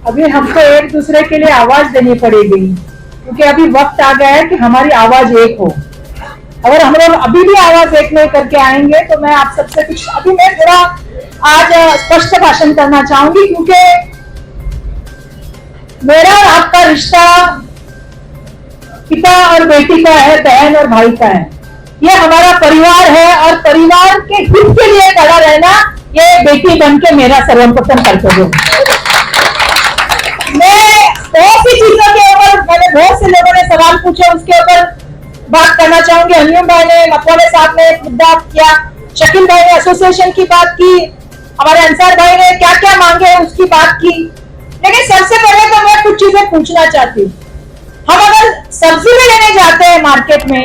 अभी हमको एक दूसरे के लिए आवाज देनी पड़ेगी, क्योंकि अभी वक्त आ गया है कि हमारी आवाज एक हो। अगर हम लोग अभी भी आवाज एक नहीं करके आएंगे तो मैं आप सबसे कुछ अभी मैं थोड़ा आज स्पष्ट भाषण करना चाहूंगी, क्योंकि मेरा और आपका रिश्ता पिता और बेटी का है, बहन और भाई का है। ये हमारा परिवार है और परिवार के हित के लिए खड़ा रहना ये बेटी बन के मेरा सर्वप्रथम कर्तव्य है। मैं बहुत सी चीजों के ऊपर, मैंने बहुत से लोगों ने सवाल पूछे, उसके ऊपर बात करना चाहूंगी। हनीम भाई ने, मकवाने साहब ने एक मुद्दा किया, शकील भाई ने एसोसिएशन की बात की, हमारे अंसार भाई ने क्या क्या मांगे उसकी बात की। लेकिन सबसे पहले तो मैं कुछ चीजें पूछना चाहती हूँ। हम अगर सब्जी भी लेने जाते हैं मार्केट में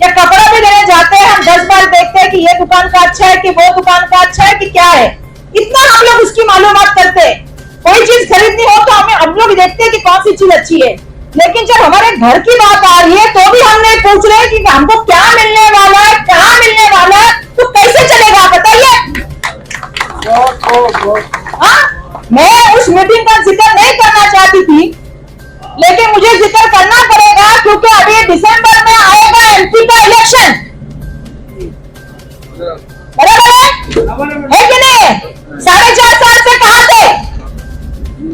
या कपड़ा भी लेने जाते हैं, हम 10 बार देखते हैं कि ये दुकान का अच्छा है कि वो दुकान का अच्छा है कि क्या है, इतना हम लोग उसकी मालूमात करते हैं। कोई चीज खरीदनी हो तो हम लोग देखते हैं कि कौन सी चीज अच्छी है। लेकिन जब हमारे घर की बात आ रही है तो भी हम नहीं पूछ रहे कि हमको क्या मिलने वाला है, कहाँ मिलने वाला है, तो कैसे चलेगा बताइए। मैं उस मीटिंग का जिक्र नहीं करना चाहती थी, लेकिन मुझे जिक्र करना पड़ेगा, क्योंकि अभी दिसंबर में आएगा एमपी का इलेक्शन, बराबर है कि नहीं? 4.5 साल से कहाँ थे?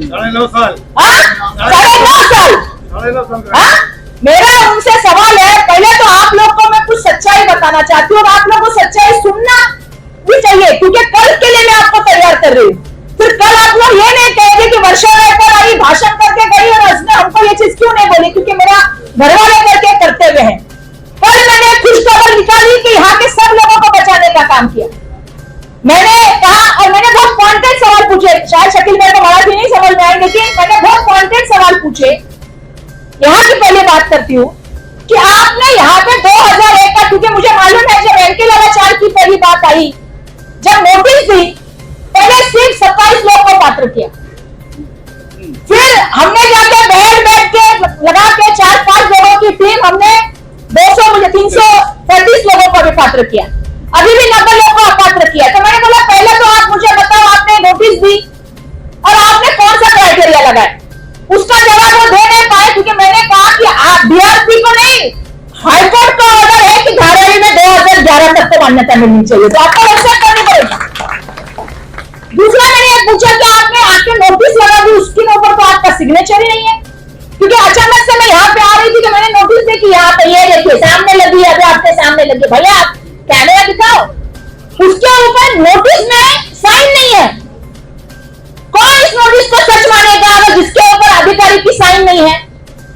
9.5 साल। 9.5 साल। मेरा उनसे सवाल है, पहले तो आप लोग को मैं कुछ सच्चाई बताना चाहती हूँ और आप लोग को सच्चाई सुनना भी चाहिए, क्योंकि कल के लिए मैं आपको तैयार कर रही हूँ। फिर कल आप लोग ये नहीं कहेंगे कि वर्षा रहकर आई, भाषण करके गई और उसने हमको ये चीज क्यों नहीं बोली, क्योंकि मेरा घर वाले करके करते हुए हैं। कल मैंने खुशखबर निकाली कि यहाँ के सब लोगों को बचाने का काम किया। मैंने कहा और मैंने बहुत पॉइंटेड सवाल पूछे, शायद शकील भाई को मराठी नहीं समझ में आए, लेकिन मैंने बहुत पॉइंटेड सवाल पूछे। यहाँ की पहले बात करती हूँ कि आपने यहाँ पे 2001 का, क्योंकि मुझे मालूम है जब एनके लालाचार की पहली बात आई, जब नोटिस दी, पहले सिर्फ 27 लोग को पात्र किया, फिर हमने जाके बैठ के लगा के 4-5 लोगों की टीम, हमने 335 लोगों को भी पात्र किया, अभी भी 90 लोगों को अपात्र किया। तो मैंने बोला पहले तो आप मुझे बताओ, आपने नोटिस दी और आपने कौन सा क्राइटेरिया लगाया? उसका जवाब वो दे नहीं पाए, क्योंकि मैंने कहा कि आप डीआरपी को नहीं, हाईकोर्ट का ऑर्डर है कि धारावी में 2011 तक तो मान्यता मिलनी चाहिए, तो आपको एक्सेप्ट करनी पड़ेगी। दूसरा मैंने ये पूछा कि आपने आके नोटिस लगा दी, उसके ऊपर तो आपका सिग्नेचर ही नहीं है, क्योंकि अचानक से मैं यहाँ पे आ रही थी कि मैंने नोटिस देखी, यहाँ पे ये देखिए सामने लगी, अभी आपके सामने लगी, भैया आप कैमरा दिखाओ, उसके ऊपर नोटिस में साइन नहीं है। कौन इस नोटिस को सच मानेगा अगर जिसके ऊपर अधिकारी की साइन नहीं है?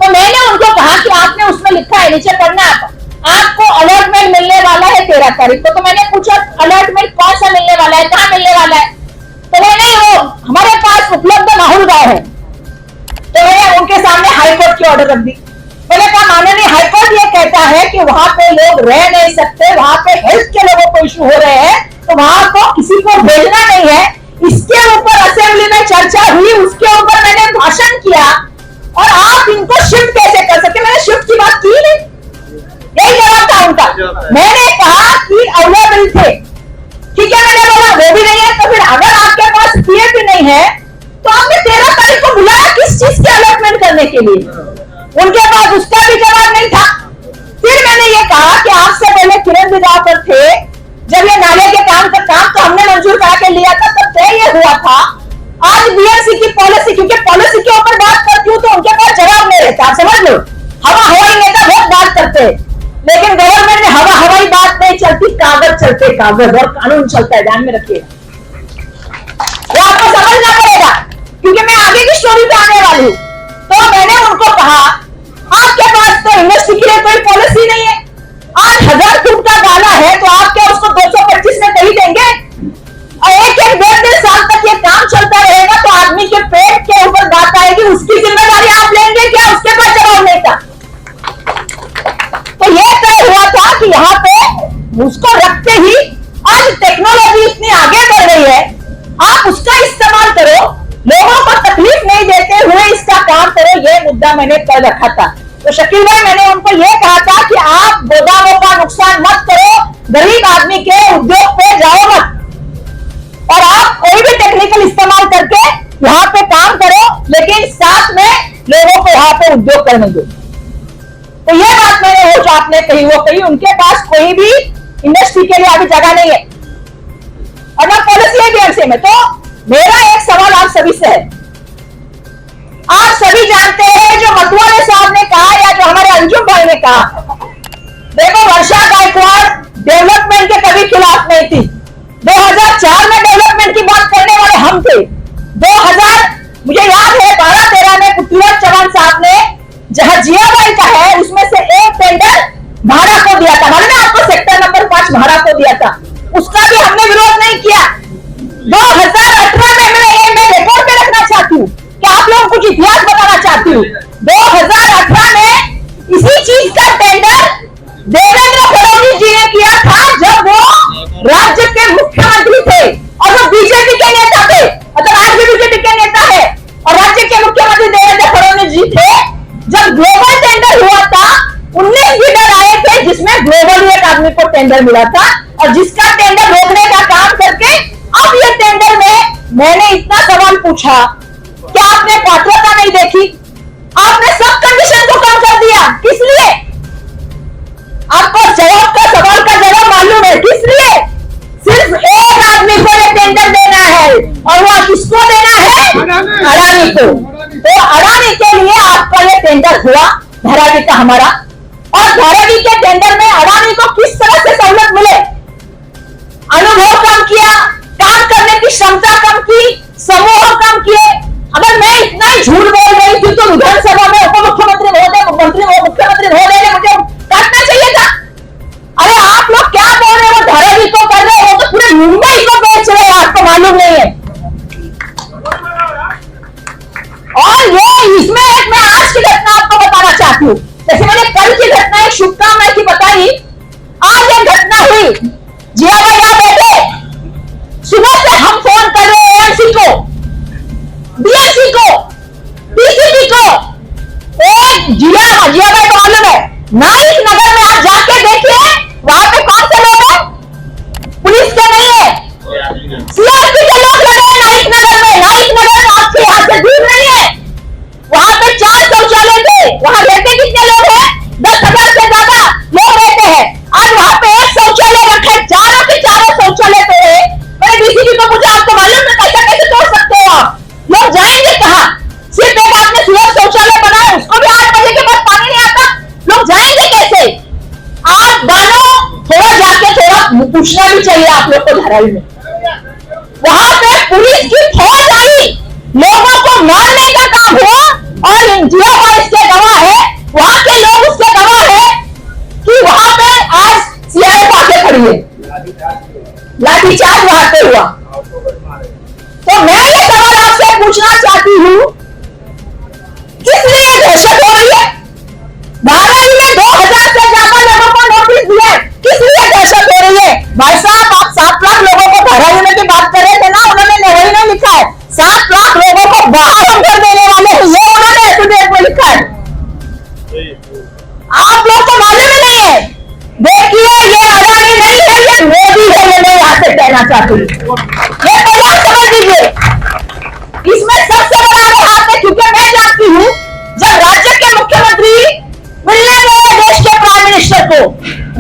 तो मैंने उनको कहा कि आपने उसमें लिखा है, नीचे पढ़ना आपको अलॉटमेंट मिलने वाला है 13 तारीख को। तो मैंने पूछा अलॉटमेंट कौन सा मिलने वाला है, कहाँ मिलने वाला है? तो मैंने वो हमारे पास उपलब्ध माहौल गांव है, तो मैंने उनके सामने हाईकोर्ट की ऑर्डर रख दी। मैंने कहा माननीय हाईकोर्ट ये कहता है कि वहां पे लोग रह नहीं सकते, वहां पे हेल्थ के लोगों को इश्यू हो रहे हैं, तो वहां को किसी को भेजना नहीं है। इसके ऊपर असेंबली में चर्चा हुई, उसके ऊपर मैंने भाषण किया और आप इनको शिफ्ट कैसे कर सकते? मैंने शिफ्ट की बात की नहीं, यही जवाब था उनका। मैंने कहा कि अवेलेबल थे, ठीक है, मैंने बोला वो भी नहीं है, तो फिर अगर आपके पास पीएपी नहीं है तो आपने 13 तारीख को बुलाया किस चीज के अलॉटमेंट करने के लिए? उनके पास उसका भी जवाब नहीं था। फिर मैंने ये कहा कि आपसे पहले किरण विदाकर थे, जब ये नाले के काम का काम तो हमने मंजूर करा के लिया था, तब तय ये हुआ था। आज बीएमसी की पॉलिसी, क्योंकि पॉलिसी के ऊपर बात करती हूँ तो उनके पास जवाब नहीं रहता, आप समझ लो। हवाई नेता बहुत बात करते हैं, लेकिन गवर्नमेंट में हवाई बात नहीं चलती, कागज चलते, कागज और कानून चलता है, ध्यान में रखिएगा, वो आपको समझना पड़ेगा, क्योंकि मैं आगे की स्टोरी पे आने वाली हूँ। तो मैंने उनको कहा आपके पास तो इंडस्ट्री के लिए कोई पॉलिसी नहीं है, आज 1000 फुट का गाला है तो आप क्या उसको 225 में कही देंगे? और एक 1.5 साल तक ये काम चलता रहेगा तो आदमी के पेट के ऊपर बात आएगी, उसकी जिम्मेदारी आप लेंगे क्या? उसके पास जवाब नहीं था। तो ये तय हुआ था कि यहाँ पे उसको रखते ही, आज टेक्नोलॉजी इतनी आगे बढ़ गई है, आप उसका इस्तेमाल करो, लोगों को तकलीफ नहीं देते हुए इसका काम करो, ये मुद्दा मैंने कर रखा था। तो शकील भाई मैंने उनको ये कहा था कि आप गोदामों का नुकसान मत करो, गरीब आदमी के उद्योग पे जाओ मत, और आप कोई भी टेक्निकल इस्तेमाल करके यहाँ पे काम करो, लेकिन को उद्योग करने दो। तो ये बात मैंने वो जो आपने कही वो कही, उनके पास कोई भी इंडस्ट्री के लिए अभी जगह नहीं है और ना पॉलिसी है बीएमसी में। तो मेरा एक सवाल आप सभी से है, आप सभी जानते हैं जो मतवाले साहब ने कहा या जो हमारे अंजुम भाई ने कहा, देखो वर्षा गायकवाड़ डेवलपमेंट के कभी खिलाफ नहीं थी। 2004 में डेवलपमेंट की बात करने वाले हम थे। 2000 मुझे याद है 12-13 में पृथ्वीराज चौहान साहब ने जहां जियाबाई का है उसमें से एक टेंडर भाड़ा को दिया था, मालूम है आपको, सेक्टर नंबर 5 भाड़ा को दिया था, उसका भी हमने विरोध नहीं किया। 2018 में मैं रिकॉर्ड पे रखना चाहती हूँ कि आप लोगों को कुछ इतिहास बताना चाहती हूँ। 2018 में इसी चीज का टेंडर देवेंद्र फडणवीस जी ने किया था जब वो राज्य के मुख्यमंत्री थे और वो बीजेपी के नेता थे, मतलब आज भी बीजेपी के नेता है और राज्य के मुख्यमंत्री देवेंद्र फडणवीस जी थे। जब ग्लोबल टेंडर हुआ था 19 बिडर आए थे जिसमें ग्लोबल एक आदमी को टेंडर मिला था और जिसका टेंडर रोकने का काम करके अब ये टेंडर में मैंने इतना सवाल पूछा कि आपने पात्रता नहीं देखी, आपने सब कंडीशन को कम कर दिया, किस लिए? आपको जवाब का सवाल का जवाब मालूम है, किस लिए? सिर्फ एक आदमी को ये टेंडर देना है और वो किसको देना है? अडानी को। तो अडानी के लिए आपका ये टेंडर हुआ धारावी का हमारा, और धारावी के टेंडर में अडानी को किस तरह से सहूलत मिले? अनुभव कम किया, काम करने की क्षमता कम की, समूह कम किए। अगर मैं इतना ही झूठ बोल रही थी तो विधानसभा में उप मुख्यमंत्री महोदय मुख्यमंत्री महोदय ने मुझे काटना चाहिए था। अरे आप लोग क्या बोल रहे हो, धारावी को कर रहे हो तो पूरे मुंबई को बेच रहे हो, आपको मालूम नहीं है। और ये इसमें एक मैं आज की घटना आपको बताना चाहती हूँ, जैसे मैंने कल की घटना एक शुभकामना की बताई, आज एक घटना हुई। जियाबाई आप बैठे, सुबह से हम फोन कर रहे हैं एएमसी को, बीएमसी को, डीसीपी को। जियाबाई को मालूम है, नाइक नगर में आप जाके देखिए वहां पे कौन से लोग हैं? पुलिस के नहीं है, सीआरपी के लोग लगे हैं नाइक नगर में। नाइक नगर में आपके यहाँ से दूर नहीं है, वहां पे 4 शौचालय थे, वहां रहते कितने लोग हैं? 10,000 से ज्यादा लोग रहते हैं। आज वहां पे एक शौचालय रखे, चारों के चारों शौचालय तोड़े। मैंने डीसीपी को पूछा आपको मालूम है कैसे कैसे तोड़ सकते हो आप? लोग जाएंगे कहाँ? सिर्फ एक आपने सुलभ शौचालय बनाया, उसको भी 8 बजे के बाद पानी नहीं आता, लोग जाएंगे कैसे? आप बानो थोड़ा जाके थोड़ा पूछना भी चाहिए आप लोग को। धारावी में वहां पे पुलिस की फौज आई, लोगों को मारने का काम हुआ और जियाबाई इसके गवाह है, वहां के लोग उसके गवाह है कि वहां पे आज सीआरपीएफ आके खड़ी है, लाठीचार्ज वहां पे हुआ। तो मैं ये सवाल आपसे पूछना चाहती हूँ, किस लिए दहशत हो रही है? धारावी में 2000 से ज्यादा लोगों को नोटिस दिया, किस लिए दहशत हो रही है? भाई साहब आप 7 लाख लोगों को धारावी में की बात कर रहे थे ना, उन्होंने नहीं नहीं लिखा है, 7 लाख लोगों को बाहर हम कर देने वाले हैं, ये उन्होंने एफिडेविट में लिखा है। आप लोग को मालूम ही नहीं है। देखिए ये अडानी नहीं है, ये मोदी है, ये मैं यहाँ से कहना चाहती हूँ, ये पहले समझ लीजिए। इसमें सबसे बड़ा हाथ है, क्योंकि मैं जानती हूँ जब राज्य के मुख्यमंत्री मिलने गए देश के प्राइम मिनिस्टर को,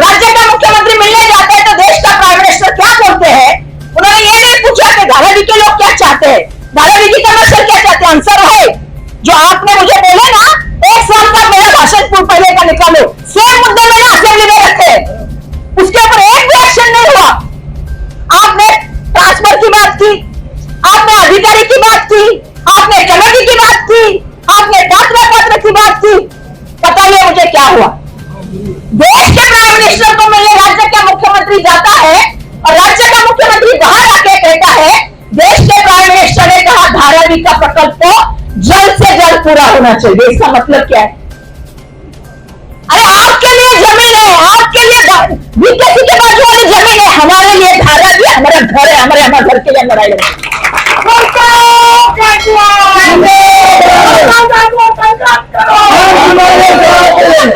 राज्य का मुख्यमंत्री मिलने जाते हैं तो देश का प्राइम मिनिस्टर क्या बोलते हैं? उन्होंने ये नहीं पूछा कि धारावी के लोग क्या चाहते हैं, धारावी की कमर्शियल क्या चाहते हैं। आंसर है जो आपने मुझे बोले ना, 1 साल का मेरा भाषण पहले का निकालो, सेम मुद्दे मैंने असेंबली में रखे, उसके ऊपर एक भी एक्शन नहीं हुआ। आपने ट्रांसफर की बात की, आपने अधिकारी की बात की, आपने कमेटी की बात की, आपने पत्र की बात की, बताइए मुझे क्या हुआ? देश के प्राइम मिनिस्टर को मिलने राज्य का मुख्यमंत्री जाता है और राज्य का मुख्यमंत्री बाहर आके कहता है, देश के प्राइम मिनिस्टर ने कहा धारावी का प्रकल्प को जल्द से जल्द पूरा होना चाहिए। इसका मतलब क्या है? अरे आपके लिए जमीन है, आपके लिए बीकेसी के बाजू वाली जमीन है, हमारे लिए धारावी हमारा घर है, हमारे घर के लिए लड़ाई लड़ेंगे।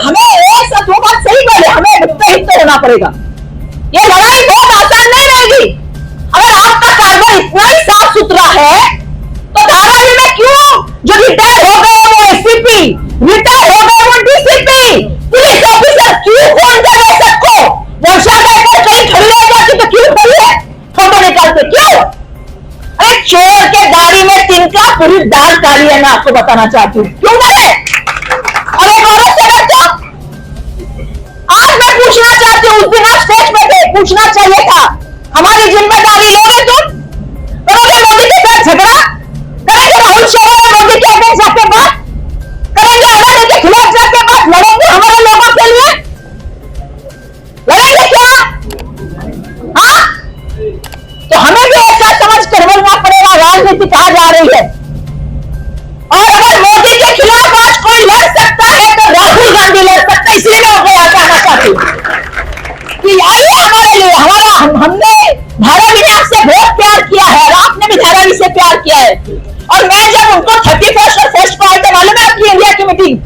हमें एक साथ वो बात सही बोले, हमें मुत्तहिद तो होना पड़ेगा। ये लड़ाई बहुत आसान नहीं रहेगी। अगर आपका कार्बन इतना ही साफ सुथरा है तो धारावी में क्यों जो रिटायर हो गए वो एसपी, रिटायर पूरी दाल काली है, मैं आपको बताना चाहती हूँ। क्यों डरे? और एक औरत से डरते हो? आज मैं पूछना चाहती हूँ, उस दिन आप स्टेज पे थे, पूछना चाहिए था, हमारी जिम्मेदारी लोगे तुम? करोगे मोदी के साथ झगड़ा? करेंगे राहुल शर्मा और मोदी के अगेंस्ट जाके बात? करेंगे अडानी के खिलाफ जाके बात? लड़ेंगे हमारे लोगों के लिए? लड़ेंगे क्या? हाँ? तो हमें भी ऐसा समझ कर बोलना पड़ेगा राजनीति कहाँ जा रही है। और अगर मोदी के खिलाफ आज कोई लड़ सकता है तो राहुल गांधी लड़ सकता है। इसलिए मैं आपको यहाँ कहना चाहती हूँ कि आइए हमारे लिए, हमने धारावी से बहुत प्यार किया है और आपने भी धारावी से प्यार किया है। और मैं जब उनको 31 और 1 को आए थे, मालूम है आपकी इंडिया की मीटिंग,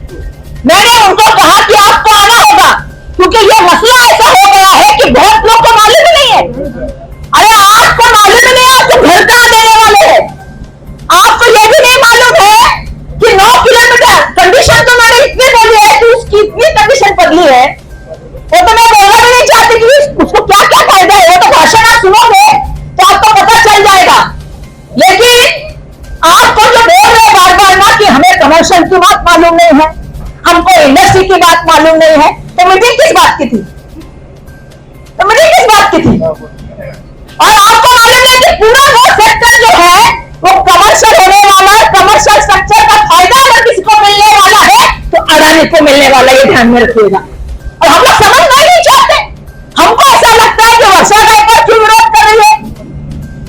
मैंने उनको कहा कि आपको आना होगा, क्योंकि ये मसला ऐसा हो गया है कि बहुत लोग को मालूम नहीं है। अरे आपको मालूम नहीं है आपको घर कहां देने वाले हैं? आपको ये भी नहीं मालूम है कि 9 किलोमीटर कंडीशन तो मैंने इतनी बोली है कि उसकी इतनी कंडीशन बदली है, वो तो मैं बोलना भी नहीं चाहती कि उसको क्या क्या फायदा है। वो तो भाषण आप सुनोगे तो आपको पता चल जाएगा। लेकिन आपको जो बोल रहे बार बार ना कि हमें कमर्शियल की बात मालूम नहीं है, हमको इंडस्ट्री की बात मालूम नहीं है, तो मीटिंग किस बात की थी? तो मीटिंग किस बात की थी? और आपको मालूम है कि पूरा वो सेक्टर जो है वो कमर्शियल होने वाला है। कमर्शियल स्ट्रक्चर का फायदा अगर किसको मिलने वाला है तो अडानी को मिलने वाला है, ये ध्यान में रखिएगा। और हम लोग समझना नहीं चाहते। हमको ऐसा लगता है कि वर्षा गायकवाड़ क्यों विरोध कर रही है।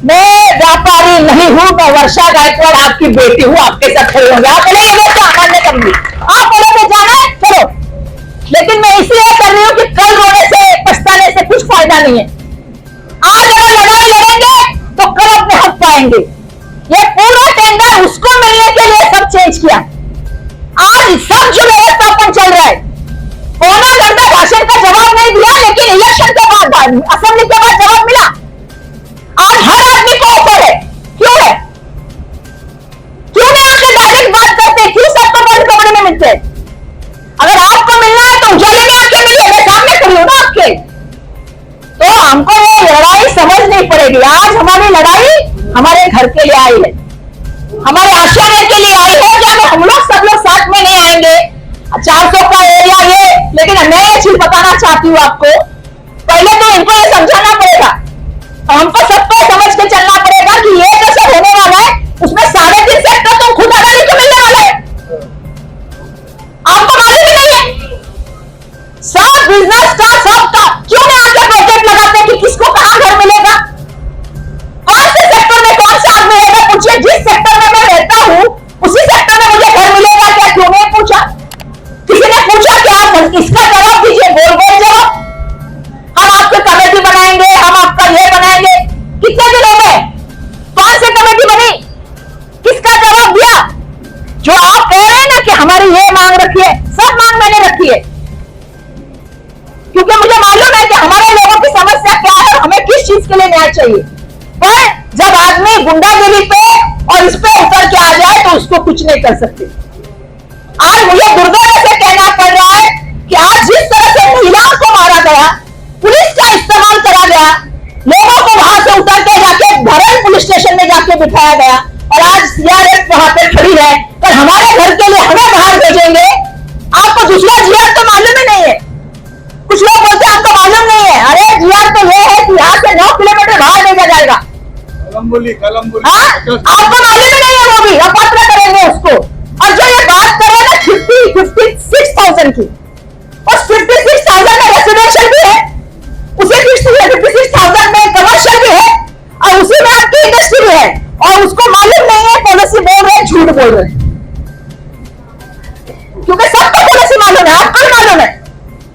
मैं व्यापारी नहीं हूं, मैं वर्षा गायकवाड़ आपकी बेटी हूं, आपके साथ खड़ी होंगे। आप बोले ये क्या मान्य करूंगी, आप बोले जाना है चलो, लेकिन मैं इसलिए कर रही हूं कि कल रोने से पछताने से कुछ फायदा नहीं है। आज अगर लड़ाई लड़ेंगे तो कल अपने हक पाएंगे। ये पूरा टेंडर उसको मिलने के लिए सब चेंज किया। आज सब जो व्यवस्थापन चल रहा है, पौना घंटा भाषण का जवाब नहीं दिया, लेकिन इलेक्शन के बाद असेंबली के बाद जवाब मिला। आज हर आदमी को ऑफर है। क्यों है? क्यों नहीं आपसे डायरेक्ट बात करते? क्यों सबको बंद कमरे में मिलते? अगर आपको मिलना है तो उजाले में आके मिलिए, मैं सामने खड़ी हूं ना आपके। तो हमको ये लड़ाई समझनी पड़ेगी। आज हमारी लड़ाई हमारे घर के लिए आई है, हमारे आश्चर्य के लिए आई है कि हम लोग सब लोग साथ में नहीं आएंगे। 400 का एरिया ये, लेकिन मैं ये चीज बताना चाहती हूँ आपको, पहले तो इनको ये समझाना पड़ेगा, हमको सबको समझ के चलना पड़ेगा कि ये जो सब होने वाला है उसमें 3.5 सेक्टर तो खुद अडानी को मिलने वाला है। आपको मालूम ही नहीं है। सब बिजनेस का सबका क्यों नहीं आके प्रोजेक्ट लगाते कि किसको कहां घर मिलेगा, कौन से सेक्टर में कौन सा आदमी रहेगा। पूछिए, जिस सेक्टर में मैं रहता हूं उसी सेक्टर में मुझे घर मिलेगा क्या? क्यों नहीं पूछा? किसी ने पूछा क्या? आप इसका जवाब दीजिए, बोल बोल जवाब। हम आपकी कमेटी बनाएंगे, हम आपका ये बनाएंगे। कितने दिनों में कौन सी कमेटी बनी? किसका जवाब दिया? जो आप कह रहे हैं ना कि हमारी ये मांग रखी है, सब मांग मैंने रखी है, क्योंकि मुझे मालूम है कि हमारे लोगों की समस्या क्या है, हमें किस चीज के लिए न्याय चाहिए। पर जब आदमी गुंडागिरी पे और इस पे उतर के आ जाए तो उसको कुछ नहीं कर सकते। आज मुझे दुर्दैव से कहना पड़ रहा है कि आज जिस तरह से महिलाओं को मारा गया, पुलिस का इस्तेमाल करा गया, लोगों को वहां से उतर के जाके धरन पुलिस स्टेशन में जाके बिठाया गया, और आज सीआरएफ वहां पे खड़ी है, पर हमारे घर के लिए हमें बाहर भेजेंगे। आपको दूसरा जीआर तो मालूम ही नहीं है। कुछ लोग बोलते हैं आपको मालूम नहीं है। अरे जीआर तो ये है कि यहाँ से 9 किलोमीटर बाहर भेजा जाएगा। आपको मालूम ही नहीं है, वो भी अपात्र करेंगे उसको। और जो ये बात कर रहे हैं 56,000 की, उस 56,000 में रेसिडेंशियल भी है, उसी 56,000 में कमर्शियल भी है, और उसी में आपकी इंडस्ट्री भी है, और उसको मालूम नहीं है। पॉलिसी बोल रहे हैं, झूठ बोल रहे हैं, क्योंकि सबको पॉलिसी मालूम है, आपको भी मालूम है।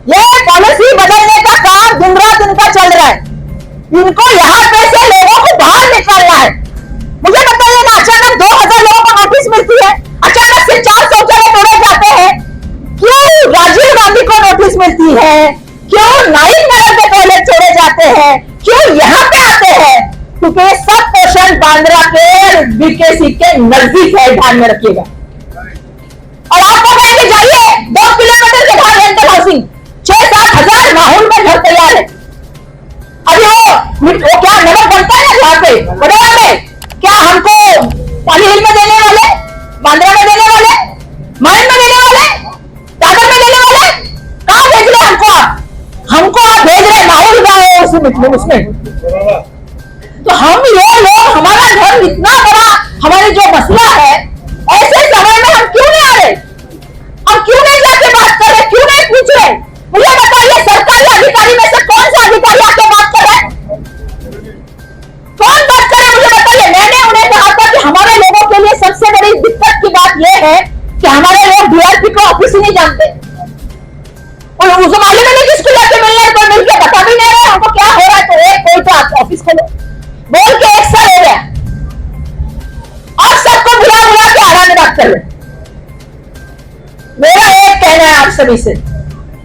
ये पॉलिसी बदलने का काम दिन रात इनका चल रहा है। इनको यहाँ पे से लोगों को बाहर निकालना है। मुझे बताइए ना, अचानक 2,000 लोगों को नोटिस मिलती है, अचानक से 400 जगह तोड़े जाते हैं। क्यों राजीव गांधी को नोटिस मिलती है? क्यों नाइट नगर के टॉयलेट छोड़े जाते हैं? क्यों यहाँ पे आते हैं? क्योंकि सब पोषण बांद्रा के बीकेसी के नजदीक है, ध्यान में रखिएगा। और आपको कहेंगे जाइए 2 किलोमीटर के बाहर रेंटल हाउसिंग 6-7 हजार माहौल में घर तैयार है। अभी वो क्या नगर बनता है ना यहाँ पे बड़ोड़ा में, क्या हमको पाली हिल में देने वाले बांद्रा में देने वाले, माइन में देने वाले, दादर में देने वाले, कहां भेज रहे हमको आप? हमको आप भेज रहे माहौल गाँव उसमें। तो हम ये लोग, हमारा घर इतना बड़ा, हमारी जो मसला है, ऐसे समय में हम क्यों नहीं आ रहे? हम क्यों नहीं जाके बात कर रहे? क्यों नहीं पूछ रहे? मुझे बताइए, सरकारी अधिकारी में से कौन सा अधिकारी आके बात कर रहे? कौन बात कर रहे? मुझे बताइए। मैंने उन्हें कहा था कि हमारे लोगों के लिए सबसे बड़ी दिक्कत की बात यह है कि हमारे लोग डीआरपी को ऑफिस ही नहीं जानते, और उसे मालूम नहीं किसको जाके मिलना है, कोई मिलकर बता भी नहीं रहा हमको क्या हो रहा है। तो एक कोई तो ऑफिस खोलो बोल के एक साल हो गया, और सबको बुला बुला के आराम में बात कर रहे। मेरा एक कहना है आप सभी से,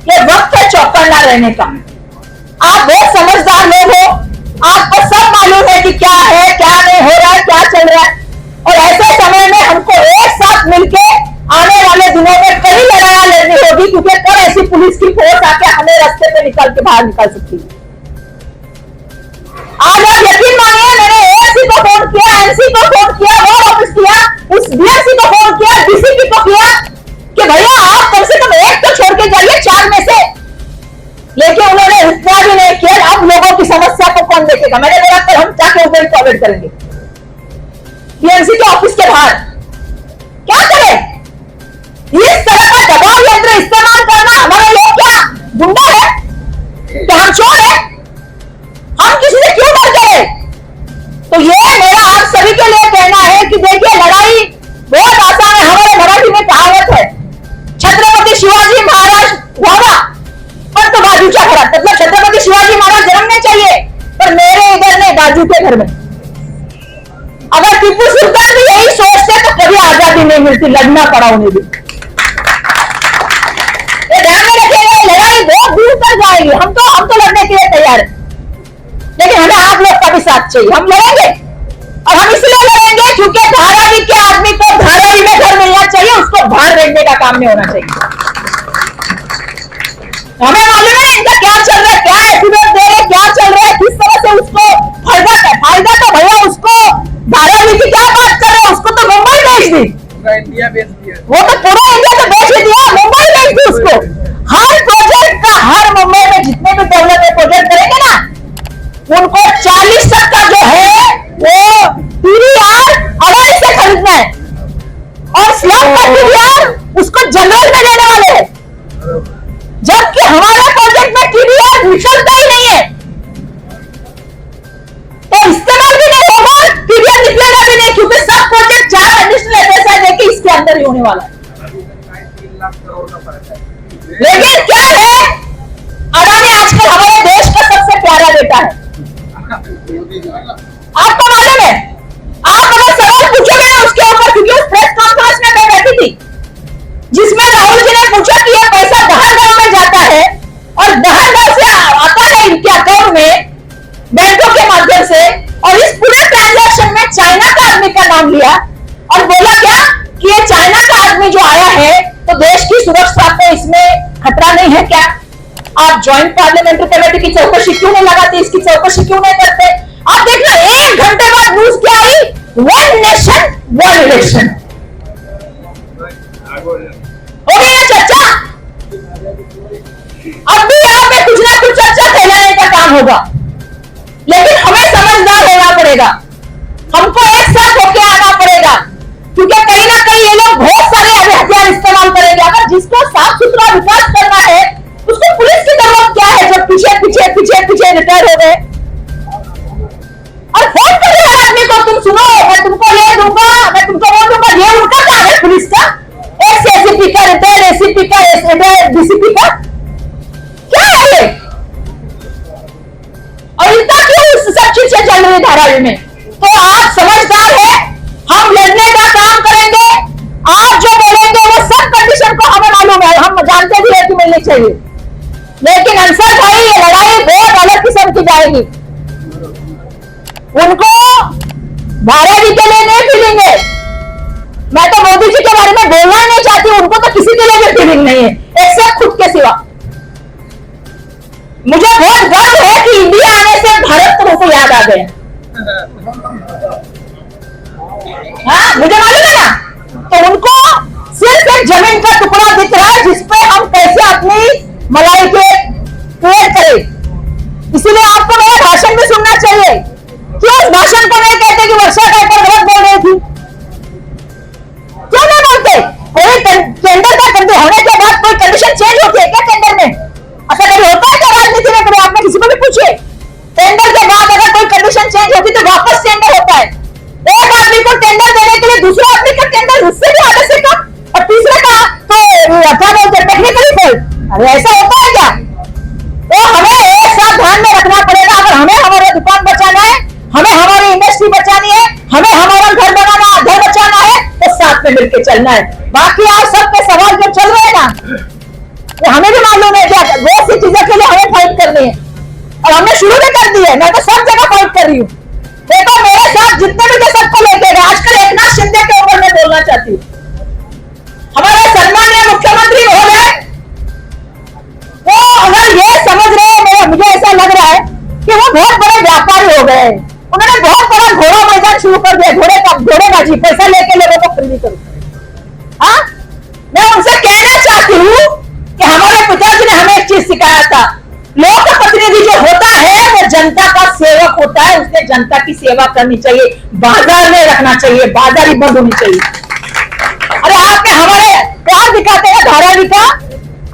ये वक्त है चौकन्ना रहने का। आप बहुत समझदार लोग हो, आपको सब मालूम है कि क्या है, क्या नहीं हो रहा है, क्या चल रहा है, और ऐसे समय में हमको एक साथ मिलके आने वाले दिनों में कई लड़ाइयां लड़नी होगी, क्योंकि कब ऐसी पुलिस की फोर्स आके हमें रास्ते पे निकल के बाहर निकल सकती है। आज आप यकीन मानिए, मैंने एएससी को फोन किया, एनसी को फोन किया, वार्ड ऑफिस किया, उस डीएससी को फोन किया, डीसीपी को किया कि भैया आप कम से कम एक तो छोड़ के जाइए 4 में से, लेकिन उन्होंने इतना भी नहीं किया। अब लोगों की समस्या को कौन देखेगा? मैंने बोला फिर हम जाके उधर टॉयलेट करेंगे बीएमसी के ऑफिस के बाहर। क्या करें? इस तरह का दबाव यंत्र इस्तेमाल करना, हमारे लोग क्या गुंडा है? क्या हम चोर है? हम किसी से क्यों डरते हैं? तो ये मेरा आप सभी के लिए कहना है कि देखिए, लड़ाई बहुत आसान है। हमारे मराठी में कहावत है, छत्रपति शिवाजी महाराज वादा पर तो बाजूच्या घरात, मतलब छत्रपति शिवाजी महाराज जन्मने चाहिए, पर मेरे इधर नहीं, बाजू के घर में। अगर टीपू सुल्तान भी यही सोचते तो कभी आजादी नहीं मिलती, लड़ना पड़ा उन्हें भी। ये ध्यान में रखिएगा, लड़ाई बहुत दूर तक जाएगी। हम तो लड़ने के लिए तैयार हैं, लेकिन हमें आप लोग का भी साथ चाहिए। हम लड़ेंगे, और हम इसलिए लड़ेंगे क्योंकि धारावी के आदमी को धारावी में घर मिलना चाहिए, उसको बाहर रहने का काम नहीं होना चाहिए। हमें मालूम है इनका क्या चल रहा है, क्या एस्टिमेट दे रहे, क्या चल रहा है, किस तरह से उसको फायदा है। फायदा तो भैया उसको धारावी की क्या बात कर रहे हैं, उसको तो मुंबई भेज दी, इंडिया बेच दिया, वो तो पूरा इंडिया तो बेच ही दिया, मुंबई भेज दी उसको। हर प्रोजेक्ट का, हर मुंबई में जितने भी डेवलपमेंट प्रोजेक्ट करेंगे ना, उनको 40% जो है वो पीवीआर अडानी से खरीदना है, और स्लम का पीवीआर उसको जनरल में देने वाले हैं, जबकि हमारे प्रोजेक्ट में पीवीआर निकलता ही नहीं है, तो इस्तेमाल भी नहीं होगा, पीवीआर निकलेगा भी नहीं, क्योंकि सब प्रोजेक्ट 4 एडिशनल एफएसआई देके इसके अंदर ही होने वाला है। 3 लाख करोड़ का फर्क है। लेकिन क्या है, अडानी आजकल हमारे देश का सबसे प्यारा बेटा है, आपको मालूम है। आप अगर सवाल पूछोगे ना उसके ऊपर, क्योंकि उस प्रेस कॉन्फ्रेंस में मैं बैठी थी जिसमें राहुल जी ने पूछा कि ये पैसा दहन में जाता है, और दहन से आता है इनके अकाउंट में बैंकों के माध्यम से, और इस पूरे ट्रांजैक्शन में चाइना का आदमी का नाम लिया, और बोला क्या कि ये चाइना का आदमी जो आया है तो देश की सुरक्षा को इसमें खतरा नहीं है क्या? आप ज्वाइंट पार्लियामेंट्री कमेटी की चौकसी क्यों नहीं लगाते, इसकी चौकसी क्यों नहीं करते? आप देखना, 1 घंटे बाद न्यूज क्या आई, 1 नेशन 1 इलेक्शन हो गई ना चर्चा। अब भी यहाँ पे कुछ ना कुछ चर्चा फैलाने का काम होगा, लेकिन हमें समझदार होना पड़ेगा, हमको एक साथ होके आना पड़ेगा, क्योंकि कहीं ना कहीं ये लोग बहुत सारे हथियार इस्तेमाल करेंगे। अगर जिसको साफ सुथरा विकास करना है उसको पुलिस की जरूरत क्या है, जब पीछे पीछे पीछे पीछे रिटायर हो गए, और फोन करेगा आदमी को, तुम सुनो मैं तुमको ये दूंगा, मैं तुमको वो दूंगा, ये उनका काम है पुलिस का, एक्स एसीपी का रिटायर, एसीपी का रिटायर, डीसीपी का क्या है ये? और इतना क्यों सब चीजें चल रही धारावी में? तो आप समझदार है, हम लड़ने का काम करेंगे, आप जो बोलेंगे वो सब कंडीशन को हमें मालूम है, हम जानते भी है कि मिलनी चाहिए, लेकिन अंसर भाई ये लड़ाई बहुत अलग किस्म की जाएगी। उनको धारावी के लिए नहीं फीलिंग है, मैं तो मोदी जी के बारे में बोलना ही नहीं चाहती, उनको तो किसी के लिए भी फीलिंग नहीं है एक्सेप्ट खुद के सिवा। मुझे बहुत गर्व है कि इंडिया आने से भारत को उनको याद आ गया। हाँ मुझे मालूम है ना, तो उनको कंडीशन चेंज होती है क्या टेंडर में? ऐसा कभी होता है क्या राजनीति में? कभी आपने किसी को भी पूछे? टेंडर के बाद अगर कोई कंडीशन चेंज होती तो वापस टेंडर होता है। एक आदमी को टेंडर देने के लिए दूसरे आदमी का टेंडर उससे भी आधे से कम, और तीसरे का तो क्या बोलते हैं टेक्निकली फेल। अरे ऐसा होता है क्या? तो हमें एक साथ ध्यान में रखना पड़ेगा। अगर हमें हमारा दुकान बचाना है, हमें हमारी इंडस्ट्री बचानी है, हमें हमारा घर बनाना, घर बचाना है, तो साथ में मिलकर चलना है। बाकी आप सबके सवाल जो चल रहे हैं ना, ये हमें भी मालूम है क्या बहुत सी चीजों के लिए हमें फाइट करनी है, और हमने शुरू भी कर दी है। मैं तो सब जगह फाइट कर रही हूँ। देखो मेरे साथ जितने भी थे सबको लेके गए। आजकल एकनाथ शिंदे के ऊपर मैं बोलना चाहती हूँ। हमारे सम्मानीय मुख्यमंत्री महोदय, वो अगर ये समझ रहे हैं, मुझे ऐसा लग रहा है कि वो बहुत बड़े व्यापारी हो गए। उन्होंने बहुत बड़ा घोड़ा मैदान शुरू कर दिया, घोड़ेबाजी, पैसा लेके लोगों को खरीदी करो। हाँ, मैं उनसे कहना चाहती हूँ कि हमारे पिताजी ने हमें एक चीज सिखाया था, लोक प्रतिनिधि जो होता है वो जनता का सेवक होता है। उसने जनता की सेवा करनी चाहिए, बाजार में रखना चाहिए, बाजारी बंद होनी चाहिए। अरे आपने हमारे प्यार दिखाते हैं, धारा दिखा।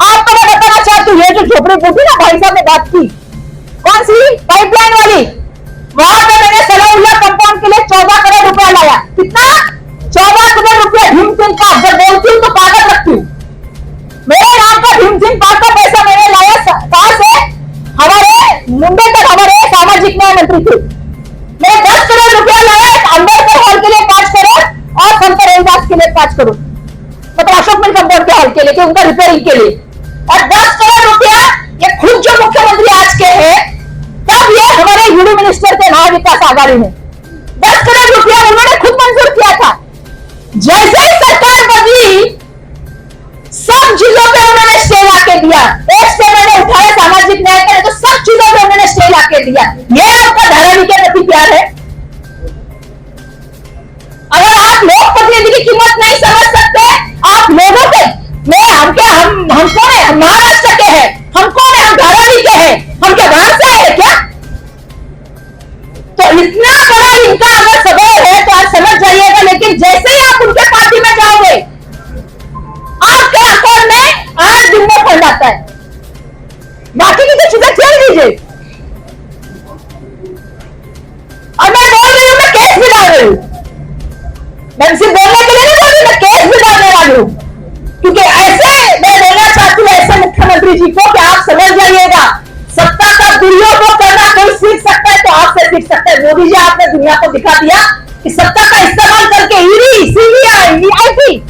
आपको मैं बताना चाहती हूँ, ये जो झोपड़ी फूटी ना, भाई साहब ने बात की, कौन सी पाइपलाइन वाली, वहां पे मैंने सलाउल्ला कंपाउंड के लिए 14 करोड़ रुपया लाया। कितना? 14 करोड़ रुपया भीमसिंह का। जब बोलती हूँ तो कागज रखती हूँ। मेरे नाम का भीमसिंह पार्क का पैसा मैंने लाया कहां से? हमारे मुंबई तक हमारे सामाजिक न्याय मंत्री थे। मैंने 10 करोड़ रुपया लाया अंबेडकर हॉल के लिए 5 करोड़ और संत रविदास के लिए 5 करोड़, मतलब अशोक मिल कंपाउंड के हॉल के लिए, उनका रिपेयरिंग के लिए। और 10 करोड़ रुपया ये खुद जो मुख्यमंत्री आज के हैं, तब ये हमारे यूडी मिनिस्टर थे महाविकास आघाड़ी में, 10 करोड़ रुपया उन्होंने खुद मंजूर किया था। जैसे ही सरकार बदली, सब चीजों पे उन्होंने स्टे ला के दिया। एक स्टे मैंने उठाया सामाजिक न्याय के लिए, तो सब चीजों पे उन्होंने स्टे ला के दिया। ये आपका धारावी के प्रति प्यार है? अगर आप लोक प्रतिनिधि की कीमत नहीं समझ सकते, आप लोगों के, मैं हम कौन है? हम महाराष्ट्र के हैं। हम कौन है? हम धारावी के हैं। हम क्या बाहर से आए क्या? तो इतना बड़ा इनका अगर सबब है तो आप समझ जाइएगा। लेकिन जैसे ही आप उनके पार्टी में जाओगे, आपके अकाउंट में 8 दिन में फंड आता है। बाकी की तो चीजें चल दीजिए। और मैं बोल रही हूँ, मैं केस भी डाल रही हूँ। मैं सिर्फ बोलने के लिए नहीं बोल रही, मैं केस भी डालने वाली हूँ। क्योंकि ऐसे मैं बोलना चाहती हूँ ऐसे मुख्यमंत्री जी को कि आप समझ जाइएगा, सत्ता का दुरुपयोग करना कोई सीख सकता है तो आपसे सीख सकता है। मोदी जी, आपने दुनिया को दिखा दिया कि सत्ता का इस्तेमाल करके ईडी, सीबीआई, वीआईपी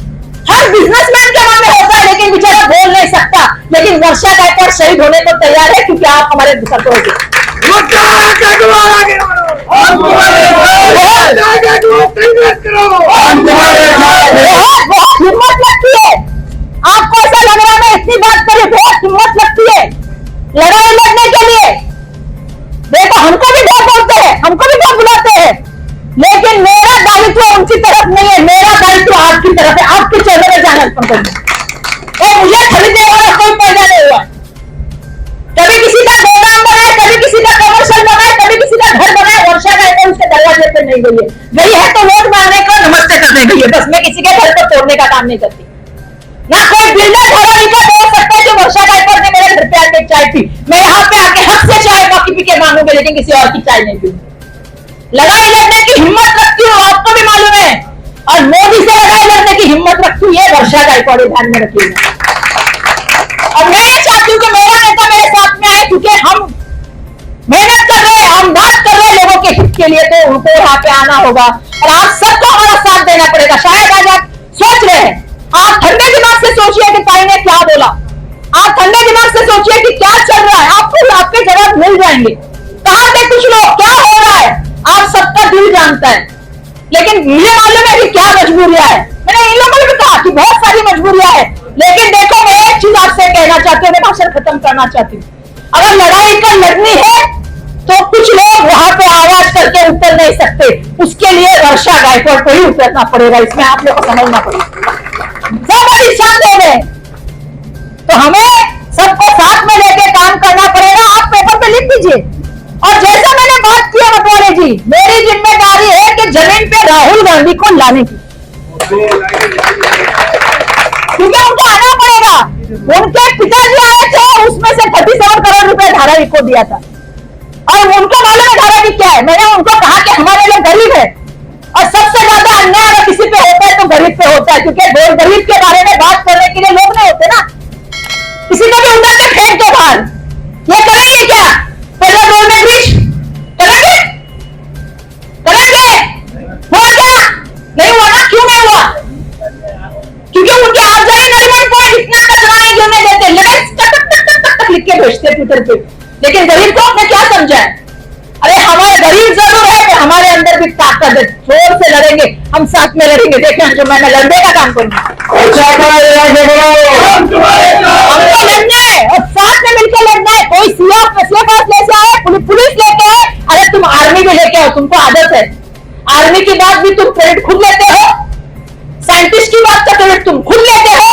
हर बिजनेसमैन के मन में होता है, लेकिन बेचारा बोल नहीं सकता। लेकिन वर्षा गायकवाड़ शहीद होने को तैयार है, क्योंकि आप हमारे सपोर्ट हैं। बहुत हिम्मत लगती है। आपको ऐसा लग रहा है मैं इतनी बात करी, बहुत हिम्मत लगती है लड़ाई लड़ने के लिए। देखो, हमको भी बहुत बोलते हैं, हमको भी बहुत बुलाते हैं, लेकिन मेरा दायित्व उनकी तरफ नहीं है, मेरा दायित्व आपकी तरफ है। आपके चेहरे में जाना और मुझे खरीदने वाला कोई पैदा नहीं हुआ। कभी किसी का गोदाम बनाए, कभी किसी का कमर्शियल बनाए, कभी किसी का घर बनाए, वर्षा गायकवाड़ उसके दरवाजे पे नहीं गई है। गई है तो वोट मांगने का, नमस्ते करने गई है बस। मैं किसी के घर को तोड़ने का काम नहीं करती। ना कोई बिल्डर धारावी का बोल सकता है कि वर्षा गायकवाड़ ने मेरे घर पे आके चाय पी। मैं यहाँ पे आके हक से चाय कॉफी पी के मांगूंगी, लेकिन किसी और की चाय नहीं पीऊंगी। लड़ाई लड़ने की हिम्मत रखती हूँ, आपको भी मालूम है, और मोदी से लड़ाई लड़ने की हिम्मत रखती हूँ, ये वर्षा गायकवाड़ ध्यान में रखिएगा। और मैं चाहती हूँ कि मेरा नेता मेरे साथ में आए, क्योंकि हम मेहनत कर रहे हैं, हम बात कर रहे हैं लोगों के हित के लिए, तो उनको यहाँ पे आना होगा और आप सबको हमारा साथ देना पड़ेगा। शायद आज आप सोच रहे हैं, आप ठंडे दिमाग से सोचिए कि ताई ने क्या बोला। आप ठंडे दिमाग से सोचिए कि क्या चल रहा है, आपको आपके जवाब मिल जाएंगे। कहां थे कुछ लोग, क्या हो रहा है, आप सबका दिल जानता है। लेकिन मुझे मालूम है कि क्या मजबूरियां है। मैंने इन लोगों ने भी कहा कि बहुत सारी मजबूरियां है, लेकिन देखो मैं एक चीज आपसे कहना चाहती हूँ, मैं भाषण खत्म करना चाहती हूँ। अगर लड़ाई कर लड़नी है तो कुछ लोग वहां पे आवाज करके उतर नहीं सकते, उसके लिए वर्षा गायकवाड़ को ही उतरना पड़ेगा। इसमें आप लोग को समझना पड़ेगा। सब शांत हो गए तो हमें सबको साथ में लेके काम करना पड़ेगा। आप पेपर पे लिख दीजिए। और जैसा मैंने बात की मतवाले जी, मेरी जिम्मेदारी है कि जमीन पे राहुल गांधी को लाने की, क्योंकि उनको आना पड़ेगा। उनके पिताजी आए थे, उसमें से 37 करोड़ रुपए धारावी को दिया था। और उनको मालूम है धारावी क्या है। मैंने उनको कहा कि हमारे लोग गरीब है और सबसे ज्यादा अन्याय अगर किसी पे होता है तो गरीब पे होता है, क्योंकि गरीब के बारे में बात करने के लिए लोग नहीं होते ना। किसी को भी उठा के फेंक दो बाहर, ये करेंगे क्या? पहले रोड में बीच करेंगे करेंगे हुआ क्या? नहीं हुआ ना। क्यों नहीं हुआ? क्योंकि उनके आजादी नरीमन पॉइंट इतना कचरा नहीं गिरने देते, लेकिन टक टक टक टक टक लिख के भेजते ट्विटर पे। लेकिन गरीब को आपने क्या समझा है? अरे हमारे गरीब जरूर है कि हमारे अंदर भी ताकत है, जोर से लड़ेंगे, हम साथ में लड़ेंगे। देखिए जो मैंने लड़ने का काम करूंगा, हमको लड़ना है और साथ में मिलकर लड़ना है। कोई सियाफ लेके आए, पुलिस लेके आए, अरे तुम आर्मी भी लेके आओ, तुमको आदत है। आर्मी की बात भी तुम क्रेडिट खुद लेते हो, साइंटिस्ट की बात का क्रेडिट तुम खुद लेते हो।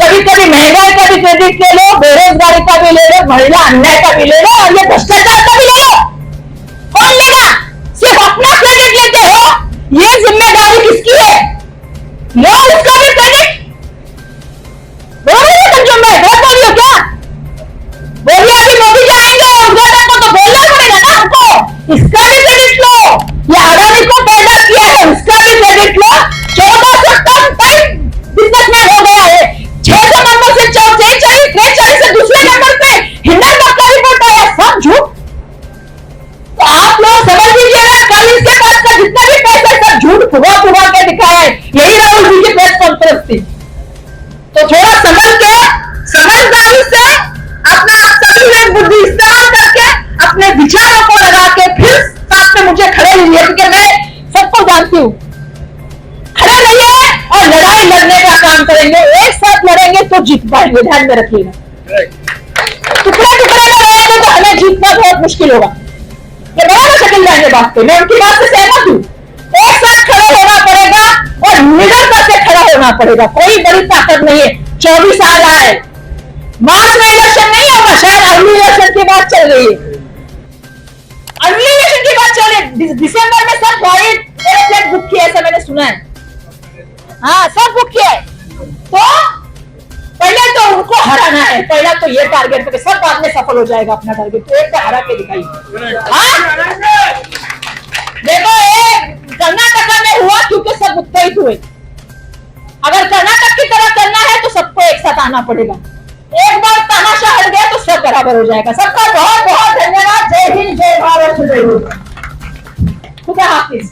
कभी कभी महंगाई का भी क्रेडिट ले लो, बेरोजगारी का भी ले लो, महिला अन्याय का भी ले लो और ये भ्रष्टाचार का भी ले लो। कौन लेगा? सिर्फ अपना क्रेडिट लेते हो। ये जिम्मेदारी किसकी है? लो उसका भी क्रेडिट। बोलिए क्या? बोलिए अभी मोदी जी आएंगे उद्घाटन को, तो बोलना पड़ेगा ना हमको। इसका भी क्रेडिट लो। ये अडानी को पैदा किया है, उसका भी क्रेडिट लो। 1400 टन टाइम बिजनेसमैन हो गया है, 600 नंबर से 43 से दूसरे नंबर पे हिंडनबर्ग का रिपोर्ट आया। सब झूठ। तो आप लोग समझ लीजिएगा, कल इसके पास का जितना भी पैसा सब झूठ फुगा के दिखाया है। यही राहुल जी की प्रेस कॉन्फ्रेंस थी। तो थोड़ा समझ के, समझदारी से अपना सही में बुद्धि इस्तेमाल करके अपने विचारों को लगा के फिर साथ में मुझे खड़े लीजिए, क्योंकि मैं सबको जानती हूँ। खड़े रहिए और लड़ाई लड़ने का काम करेंगे, एक साथ लड़ेंगे तो जीत पाएंगे। ध्यान में रखिएगा, टुकड़े टुकड़े में रहेंगे तो हमें जीतना बहुत मुश्किल होगा। ये बराबर शकील रहेंगे बात पे, मैं उनकी बात से सहमत हूँ। एक साथ खड़े होना पड़ेगा और निडरता से खड़ा होना पड़ेगा। कोई बड़ी ताकत नहीं है। 24 आ रहा है, मार्च में इलेक्शन नहीं होगा, शायद अर्ली इलेक्शन की बात चल रही है। अर्ली इलेक्शन की बात चल रही है। दिसंबर में सब गाड़ी एयरप्लेन बुक किया, ऐसा मैंने सुना है। हाँ सब बुक किया है। तो पहले तो उनको हराना है, पहला तो ये टारगेट करके सब बाद में सफल हो जाएगा अपना टारगेट। तो एक तो हरा के दिखाइए। देखो कर्नाटक में हुआ क्योंकि सब उत्तेजित हुए। अगर कर्नाटक की तरह करना है तो सबको एक साथ आना पड़ेगा। एक बार तमाशा हट गया तो सब बराबर हो जाएगा। सबका बहुत बहुत धन्यवाद। जय हिंद, जय भारत, खुदा हाफिज।